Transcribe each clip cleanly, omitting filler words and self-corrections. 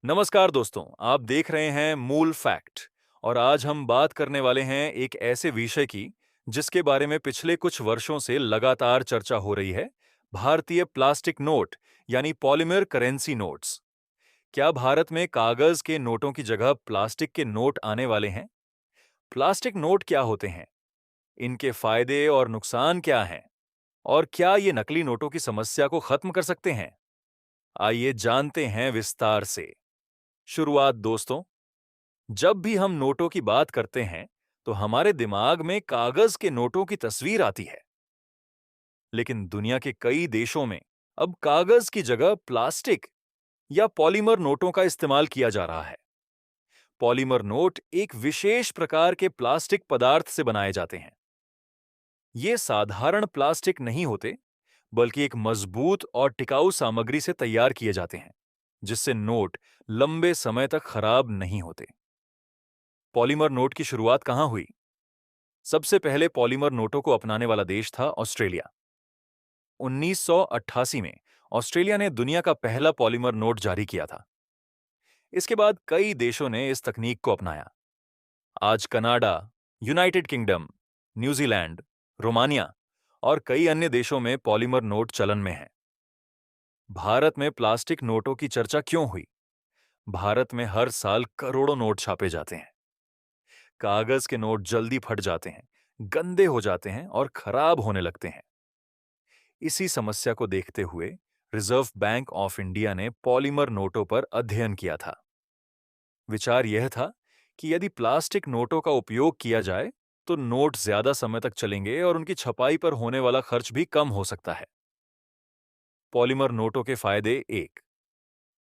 नमस्कार दोस्तों, आप देख रहे हैं मूल फैक्ट और आज हम बात करने वाले हैं एक ऐसे विषय की जिसके बारे में पिछले कुछ वर्षों से लगातार चर्चा हो रही है। भारतीय प्लास्टिक नोट यानी पॉलीमर करेंसी नोट्स। क्या भारत में कागज के नोटों की जगह प्लास्टिक के नोट आने वाले हैं? प्लास्टिक नोट क्या होते हैं? इनके फायदे और नुकसान क्या हैं? और क्या ये नकली नोटों की समस्या को खत्म कर सकते हैं? आइए जानते हैं विस्तार से। शुरुआत दोस्तों, जब भी हम नोटों की बात करते हैं तो हमारे दिमाग में कागज के नोटों की तस्वीर आती है। लेकिन दुनिया के कई देशों में अब कागज की जगह प्लास्टिक या पॉलीमर नोटों का इस्तेमाल किया जा रहा है। पॉलीमर नोट एक विशेष प्रकार के प्लास्टिक पदार्थ से बनाए जाते हैं। ये साधारण प्लास्टिक नहीं होते, बल्कि एक मजबूत और टिकाऊ सामग्री से तैयार किए जाते हैं, जिससे नोट लंबे समय तक खराब नहीं होते। पॉलीमर नोट की शुरुआत कहां हुई? सबसे पहले पॉलीमर नोटों को अपनाने वाला देश था ऑस्ट्रेलिया। 1988 में ऑस्ट्रेलिया ने दुनिया का पहला पॉलीमर नोट जारी किया था। इसके बाद कई देशों ने इस तकनीक को अपनाया। आज Canada, United kingdom, New Zealand, Romania और कई अन्य देशों में पॉलीमर नोट चलन में हैं। भारत में प्लास्टिक नोटों की चर्चा क्यों हुई? भारत में हर साल करोड़ों नोट छापे जाते हैं। कागज के नोट जल्दी फट जाते हैं, गंदे हो जाते हैं और खराब होने लगते हैं। इसी समस्या को देखते हुए रिजर्व बैंक ऑफ इंडिया ने पॉलीमर नोटों पर अध्ययन किया था। विचार यह था कि यदि प्लास्टिक नोटों का उपयोग किया जाए तो नोट ज्यादा समय तक चलेंगे और उनकी छपाई पर होने वाला खर्च भी कम हो सकता है। पॉलीमर नोटों के फायदे: एक,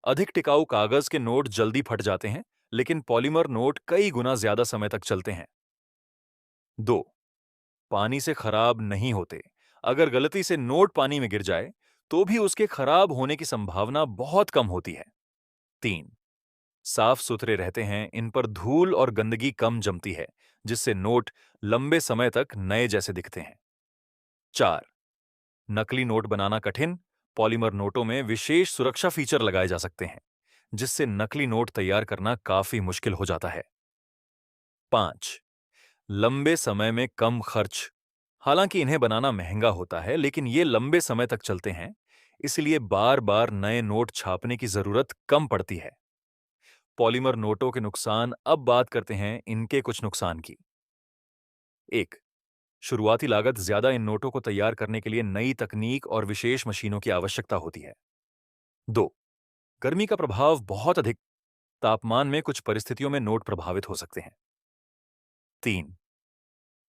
अधिक टिकाऊ। कागज के नोट जल्दी फट जाते हैं, लेकिन पॉलीमर नोट कई गुना ज्यादा समय तक चलते हैं। दो, पानी से खराब नहीं होते। अगर गलती से नोट पानी में गिर जाए तो भी उसके खराब होने की संभावना बहुत कम होती है। तीन, साफ सुथरे रहते हैं, इन पर धूल और गंदगी कम जमती है, जिससे नोट लंबे समय तक नए जैसे दिखते हैं। चार, नकली नोट बनाना कठिन। पॉलीमर नोटों में विशेष सुरक्षा फीचर लगाए जा सकते हैं, जिससे नकली नोट तैयार करना काफी मुश्किल हो जाता है। पांच, लंबे समय में कम खर्च। हालांकि इन्हें बनाना महंगा होता है, लेकिन ये लंबे समय तक चलते हैं, इसलिए बार बार नए नोट छापने की जरूरत कम पड़ती है। पॉलीमर नोटों के नुकसान। अब बात करते हैं इनके कुछ नुकसान की। एक, शुरुआती लागत ज्यादा। इन नोटों को तैयार करने के लिए नई तकनीक और विशेष मशीनों की आवश्यकता होती है। दो, गर्मी का प्रभाव बहुत अधिक। तापमान में कुछ परिस्थितियों में नोट प्रभावित हो सकते हैं। तीन,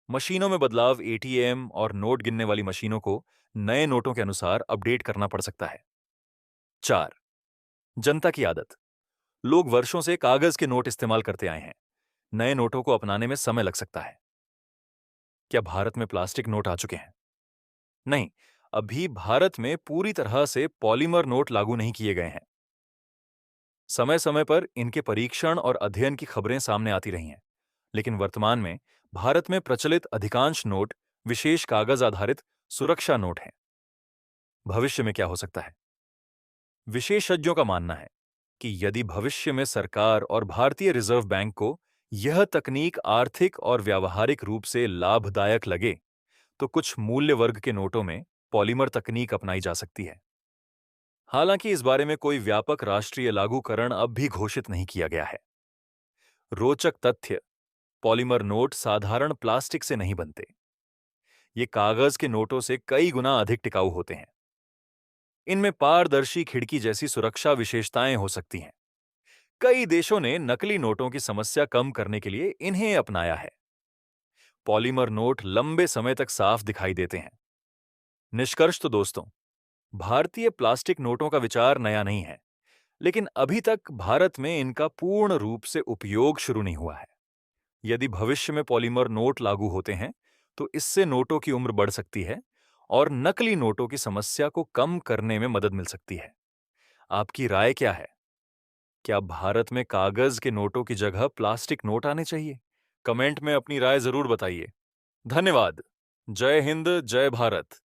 मशीनों में बदलाव। एटीएम और नोट गिनने वाली मशीनों को नए नोटों के अनुसार अपडेट करना पड़ सकता है। चार, जनता की आदत। लोग वर्षों से कागज के नोट इस्तेमाल करते आए हैं। नए नोटों को अपनाने में समय लग सकता है। क्या भारत में प्लास्टिक नोट आ चुके हैं? नहीं, अभी भारत में पूरी तरह से पॉलीमर नोट लागू नहीं किए गए हैं। समय समय पर इनके परीक्षण और अध्ययन की खबरें सामने आती रही हैं, लेकिन वर्तमान में भारत में प्रचलित अधिकांश नोट विशेष कागज आधारित सुरक्षा नोट हैं। भविष्य में क्या हो सकता है? विशेषज्ञों का मानना है कि यदि भविष्य में सरकार और भारतीय रिजर्व बैंक को यह तकनीक आर्थिक और व्यावहारिक रूप से लाभदायक लगे, तो कुछ मूल्य वर्ग के नोटों में पॉलीमर तकनीक अपनाई जा सकती है। हालांकि इस बारे में कोई व्यापक राष्ट्रीय लागूकरण अब भी घोषित नहीं किया गया है। रोचक तथ्य: पॉलीमर नोट साधारण प्लास्टिक से नहीं बनते। ये कागज के नोटों से कई गुना अधिक टिकाऊ होते हैं। इनमें पारदर्शी खिड़की जैसी सुरक्षा विशेषताएं हो सकती हैं। कई देशों ने नकली नोटों की समस्या कम करने के लिए इन्हें अपनाया है। पॉलीमर नोट लंबे समय तक साफ दिखाई देते हैं। निष्कर्ष तो दोस्तों, भारतीय प्लास्टिक नोटों का विचार नया नहीं है, लेकिन अभी तक भारत में इनका पूर्ण रूप से उपयोग शुरू नहीं हुआ है। यदि भविष्य में पॉलीमर नोट लागू होते हैं, तो इससे नोटों की उम्र बढ़ सकती है और नकली नोटों की समस्या को कम करने में मदद मिल सकती है। आपकी राय क्या है? क्या भारत में कागज के नोटों की जगह प्लास्टिक नोट आने चाहिए? कमेंट में अपनी राय जरूर बताइए। धन्यवाद। जय हिंद, जय भारत।